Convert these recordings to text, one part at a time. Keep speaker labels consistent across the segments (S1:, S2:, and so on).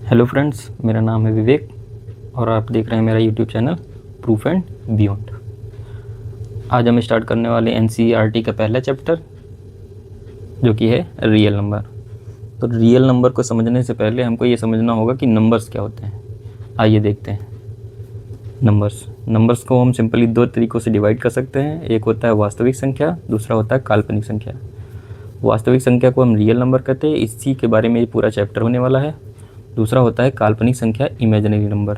S1: Hello friends, मेरा नाम है विवेक और आप देख रहे हैं मेरा YouTube channel proof and beyond. आज हम स्टार्ट करने वाले एनसीईआरटी का पहला चैप्टर जो कि है रियल नंबर। तो रियल नंबर को समझने से पहले हमको ये समझना होगा कि नंबर्स क्या होते हैं। आइए देखते हैं। नंबर्स को हम सिंपली दो तरीक़ों से डिवाइड कर सकते हैं। एक होता है वास्तविक संख्या, दूसरा होता है काल्पनिक संख्या। वास्तविक संख्या को हम रियल नंबर कहते हैं, इसी के बारे में ये पूरा चैप्टर होने वाला है। दूसरा होता है काल्पनिक संख्या, इमेजिनरी नंबर।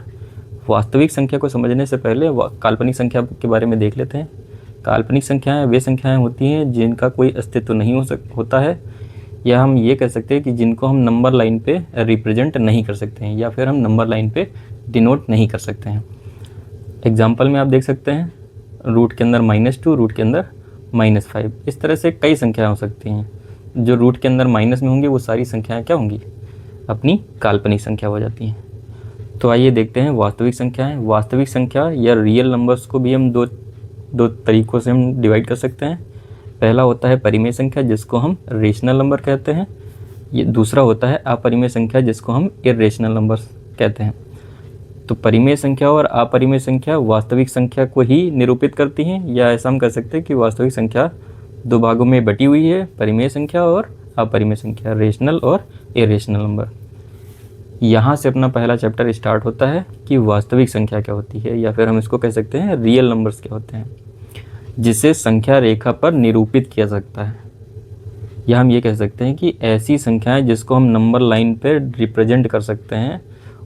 S1: वास्तविक संख्या को समझने से पहले काल्पनिक संख्या के बारे में देख लेते हैं। काल्पनिक संख्याएं वे संख्याएं होती हैं जिनका कोई अस्तित्व नहीं होता है, या हम ये कह सकते हैं कि जिनको हम नंबर लाइन पे रिप्रेजेंट नहीं कर सकते हैं, या फिर हम नंबर लाइन पे डिनोट नहीं कर सकते हैं। एग्जाम्पल में आप देख सकते हैं, रूट के अंदर -2, रूट के अंदर -5। इस तरह से कई संख्याएँ हो सकती हैं। जो रूट के अंदर माइनस में होंगी वो सारी संख्याएँ क्या होंगी, अपनी काल्पनिक संख्या हो जाती हैं। तो आइए देखते हैं वास्तविक संख्याएं। वास्तविक संख्या या रियल नंबर्स को भी हम दो तरीक़ों से हम डिवाइड कर सकते हैं। पहला होता है परिमेय संख्या, जिसको हम रेशनल नंबर कहते हैं। ये दूसरा होता है अपरिमेय संख्या, जिसको हम इर्रेशनल नंबर्स कहते हैं। तो परिमेय संख्या और अपरिमेय संख्या वास्तविक संख्या को ही निरूपित करती हैं, या ऐसा हम कह सकते हैं कि वास्तविक संख्या दो भागों में बटी हुई है, परिमेय संख्या और अपरिमेय संख्या, रेशनल और इर्रेशनल नंबर। यहाँ से अपना पहला चैप्टर स्टार्ट होता है कि वास्तविक संख्या क्या होती है, या फिर हम इसको कह सकते हैं रियल नंबर्स क्या होते हैं, जिसे संख्या रेखा पर निरूपित किया जा सकता है। या हम ये कह सकते हैं कि ऐसी संख्याएं जिसको हम नंबर लाइन पर रिप्रेजेंट कर सकते हैं,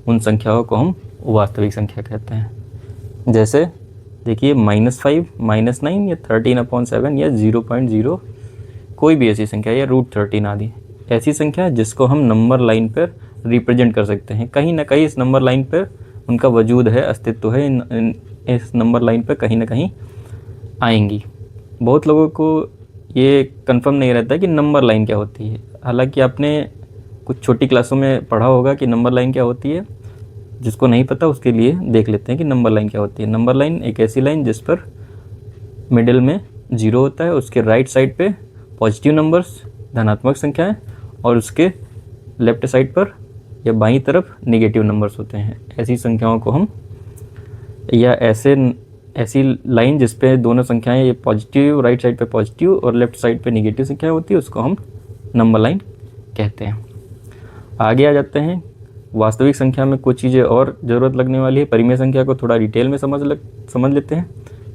S1: उन संख्याओं को हम वास्तविक संख्या कहते हैं। जैसे देखिए -5, -9 या 13/7 या 0.0, कोई भी ऐसी संख्या, या √13 आदि ऐसी संख्या जिसको हम नंबर लाइन पर रिप्रेजेंट कर सकते हैं। कहीं ना कहीं इस नंबर लाइन पर उनका वजूद है, अस्तित्व है, इस नंबर लाइन पर कहीं ना कहीं आएंगी। बहुत लोगों को ये कंफर्म नहीं रहता है कि नंबर लाइन क्या होती है। हालांकि आपने कुछ छोटी क्लासों में पढ़ा होगा कि नंबर लाइन क्या होती है। जिसको नहीं पता उसके लिए देख लेते हैं कि नंबर लाइन क्या होती है। नंबर लाइन एक ऐसी लाइन जिस पर मिडिल में 0 होता है, उसके राइट साइड पे पॉजिटिव नंबर्स, धनात्मक संख्याएं, और उसके लेफ्ट साइड पर या बाईं तरफ नेगेटिव नंबर्स होते हैं। ऐसी संख्याओं को हम, या ऐसी लाइन जिस पे दोनों संख्याएं, ये पॉजिटिव राइट साइड पे पॉजिटिव और लेफ्ट साइड पे नेगेटिव संख्याएं होती है, उसको हम नंबर लाइन कहते हैं। आगे आ जाते हैं। वास्तविक संख्या में कुछ चीज़ें और ज़रूरत लगने वाली है। परिमेय संख्या को थोड़ा डिटेल में समझ लेते हैं।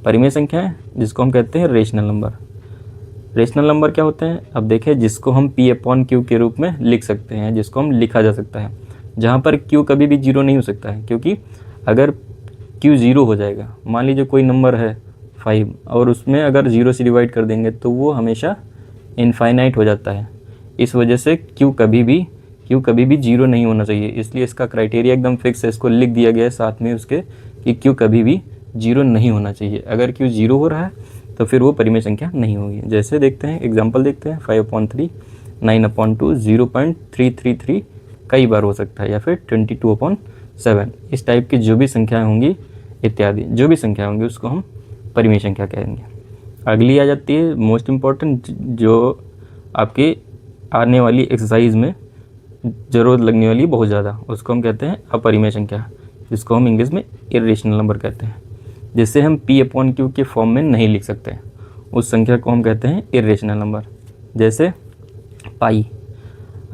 S1: परिमेय संख्याएँ जिसको हम कहते हैं रेशनल नंबर। रेशनल नंबर क्या होते हैं, अब देखें, जिसको हम P/Q के रूप में लिख सकते हैं, जिसको हम लिखा जा सकता है, जहाँ पर Q कभी भी 0 नहीं हो सकता है। क्योंकि अगर Q 0 हो जाएगा, मान लीजिए कोई नंबर है 5 और उसमें अगर 0 से डिवाइड कर देंगे तो वो हमेशा इनफाइनाइट हो जाता है। इस वजह से Q कभी भी 0 नहीं होना चाहिए। इसलिए इसका क्राइटेरिया एकदम फिक्स है, इसको लिख दिया गया है साथ में उसके कि Q कभी भी 0 नहीं होना चाहिए। अगर Q 0 हो रहा है तो फिर वो परिमेय संख्या नहीं होगी। जैसे देखते हैं, एग्जाम्पल देखते हैं, 5/3, 9/2, 0.333 कई बार हो सकता है, या फिर 22/7। इस टाइप की जो भी संख्याएं होंगी, इत्यादि जो भी संख्या होंगी, उसको हम परिमेय संख्या कहेंगे। अगली आ जाती है मोस्ट इम्पॉर्टेंट, जो आपके आने वाली एक्सरसाइज में ज़रूरत लगने वाली बहुत ज़्यादा, उसको हम कहते हैं अपरिमेय संख्या, जिसको हम इंग्लिश में इर्रेशनल नंबर कहते हैं, जिसे हम P/Q के फॉर्म में नहीं लिख सकते। उस संख्या को हम कहते हैं इर्रेशनल नंबर। जैसे पाई।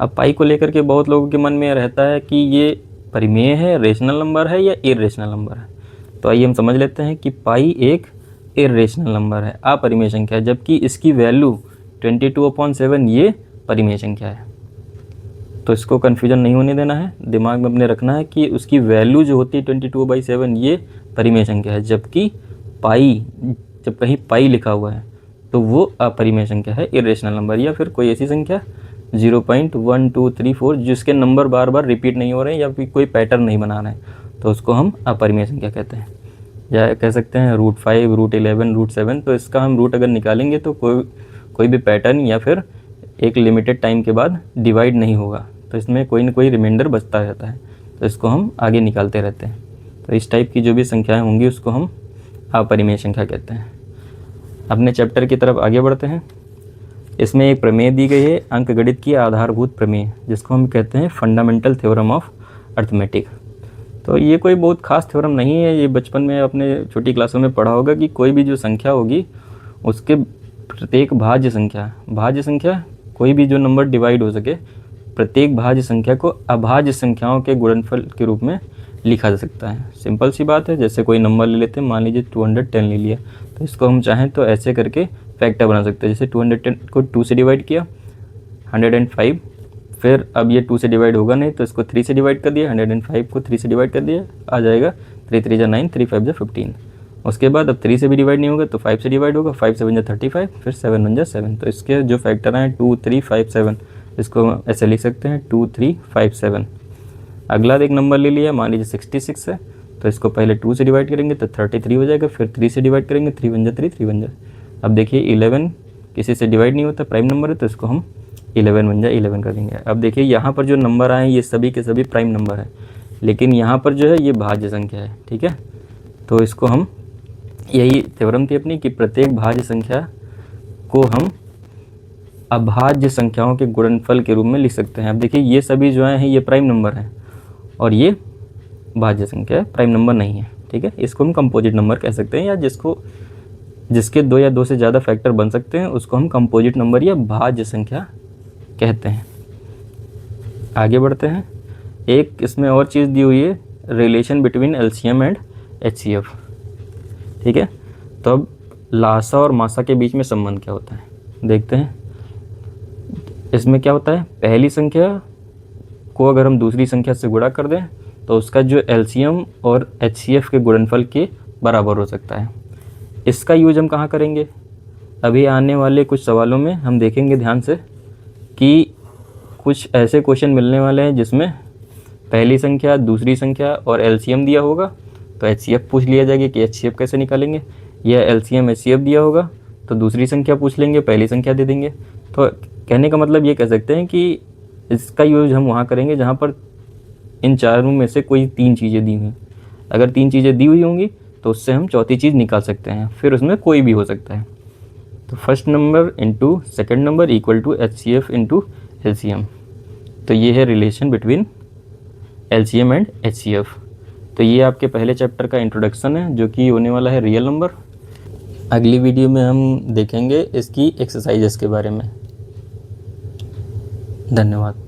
S1: अब पाई को लेकर के बहुत लोगों के मन में रहता है कि ये परिमेय है, रेशनल नंबर है या इर्रेशनल नंबर है। तो आइए हम समझ लेते हैं कि पाई एक इर्रेशनल नंबर है, अपरिमेय संख्या है, जबकि इसकी वैल्यू 22/7 ये परिमेय संख्या है। तो इसको कन्फ्यूजन नहीं होने देना है, दिमाग में अपने रखना है कि उसकी वैल्यू जो होती है 22/7 ये परिमेय संख्या है, जबकि पाई, जब कहीं पाई लिखा हुआ है तो वो अपरिमेय संख्या है, इर्रेशनल नंबर। या फिर कोई ऐसी संख्या 0.1234 जिसके नंबर बार बार रिपीट नहीं हो रहे हैं, या फिर कोई पैटर्न नहीं बना रहे हैं, तो उसको हम अपरिमेय संख्या कहते हैं। या कह सकते हैं √5, √11, √7। तो इसका हम रूट अगर निकालेंगे तो कोई भी पैटर्न या फिर एक लिमिटेड टाइम के बाद डिवाइड नहीं होगा, तो इसमें कोई ना कोई रिमाइंडर बचता रहता है, तो इसको हम आगे निकालते रहते हैं। तो इस टाइप की जो भी संख्याएं होंगी उसको हम अपरिमेय संख्या कहते हैं। अपने चैप्टर की तरफ आगे बढ़ते हैं। इसमें एक प्रमेय दी गई है, अंकगणित की आधारभूत प्रमेय, जिसको हम कहते हैं फंडामेंटल थ्योरम ऑफ अर्थमेटिक। तो ये कोई बहुत खास थ्योरम नहीं है, ये बचपन में अपने छोटी क्लासों में पढ़ा होगा कि कोई भी जो संख्या होगी उसके प्रत्येक भाज्य संख्या कोई भी जो नंबर डिवाइड हो सके, प्रत्येक भाज्य संख्या को अभाज्य संख्याओं के गुणनफल के रूप में लिखा जा सकता है। सिंपल सी बात है, जैसे कोई नंबर ले लेते हैं, मान लीजिए 210 ले लिया, तो इसको हम चाहें तो ऐसे करके फैक्टर बना सकते हैं। जैसे 210 को 2 से डिवाइड किया, 105, फिर अब ये 2 से डिवाइड होगा नहीं तो इसको 3 से डिवाइड कर दिया, 105 को 3 से डिवाइड कर दिया, आ जाएगा 3 3 जा 9, 3 5 जा 15। उसके बाद अब 3 से भी डिवाइड नहीं होगा तो 5 से डिवाइड होगा, 5 7 जा 35, फिर 7 1 जा 7। तो इसके जो फैक्टर हैं 2 3 5 7, इसको ऐसे लिख सकते हैं 2 3 5 7। अगला एक नंबर ले लिया, मान लीजिए 66 है, तो इसको पहले 2 से डिवाइड करेंगे तो 33 हो जाएगा, फिर 3 से डिवाइड करेंगे, 3 1 जा 3, 3 1 जा। अब देखिए 11 किसी से डिवाइड नहीं होता, प्राइम नंबर है, तो इसको हम 11 1 जा 11 कर देंगे। अब देखिए यहाँ पर जो नंबर आए ये सभी के सभी प्राइम नंबर है, लेकिन यहाँ पर जो है ये भाज्य संख्या है, ठीक है। तो इसको हम, यही थ्योरम थी अपनी कि प्रत्येक भाज्य संख्या को हम अभाज्य संख्याओं के गुणनफल के रूप में लिख सकते हैं। अब देखिए ये सभी जो हैं ये प्राइम नंबर हैं और ये भाज्य संख्या है, प्राइम नंबर नहीं है, ठीक है। इसको हम कंपोजिट नंबर कह सकते हैं, या जिसके 2 या 2 से ज़्यादा फैक्टर बन सकते हैं उसको हम कंपोजिट नंबर या भाज्य संख्या कहते हैं। आगे बढ़ते हैं। एक इसमें और चीज़ दी हुई है, relation between LCM and HCF, ठीक है। तो अब लासा और मासा के बीच में संबंध क्या होता है देखते हैं। इसमें क्या होता है, पहली संख्या को अगर हम दूसरी संख्या से गुणा कर दें तो उसका जो एलसीएम और एचसीएफ के गुणनफल के बराबर हो सकता है। इसका यूज हम कहाँ करेंगे, अभी आने वाले कुछ सवालों में हम देखेंगे ध्यान से कि कुछ ऐसे क्वेश्चन मिलने वाले हैं जिसमें पहली संख्या, दूसरी संख्या और एलसीएम दिया होगा तो एचसीएफ पूछ लिया जाएगा कि एचसीएफ कैसे निकालेंगे, या एलसीएम एचसीएफ दिया होगा तो दूसरी संख्या पूछ लेंगे, पहली संख्या दे देंगे। तो कहने का मतलब ये कह सकते हैं कि इसका यूज हम वहाँ करेंगे जहाँ पर इन चारों में से कोई 3 चीज़ें दी हुई। अगर 3 चीज़ें दी हुई होंगी तो उससे हम चौथी चीज़ निकाल सकते हैं, फिर उसमें कोई भी हो सकता है। तो first number into second number equal to HCF into LCM. तो ये है relation between LCM and HCF. तो ये आपके पहले चैप्टर का इंट्रोडक्शन है जो कि होने वाला है रियल नंबर। अगली वीडियो में हम देखेंगे इसकी एक्सरसाइजेस के बारे में। धन्यवाद।